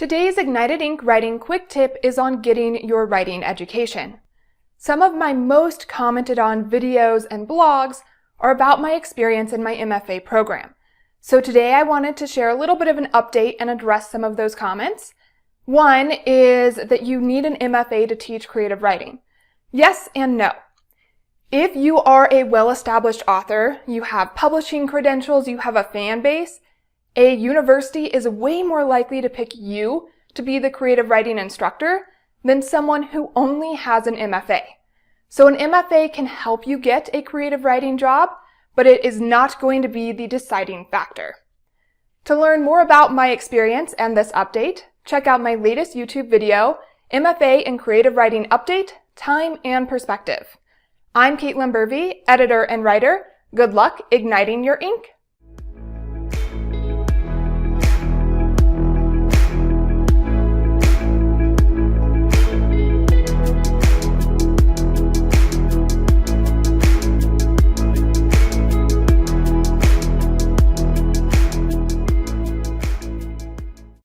Today's Ignited Ink writing quick tip is on getting your writing education. Some of my most commented on videos and blogs are about my experience in my MFA program. So today I wanted to share a little bit of an update and address some of those comments. One is that you need an MFA to teach creative writing. Yes and no. If you are a well-established author, you have publishing credentials, you have a fan base, a university is way more likely to pick you to be the creative writing instructor than someone who only has an MFA. So an MFA can help you get a creative writing job, but it is not going to be the deciding factor. To learn more about my experience and this update, check out my latest YouTube video, MFA in Creative Writing Update, Time and Perspective. I'm Caitlin Burvey, editor and writer. Good luck igniting your ink.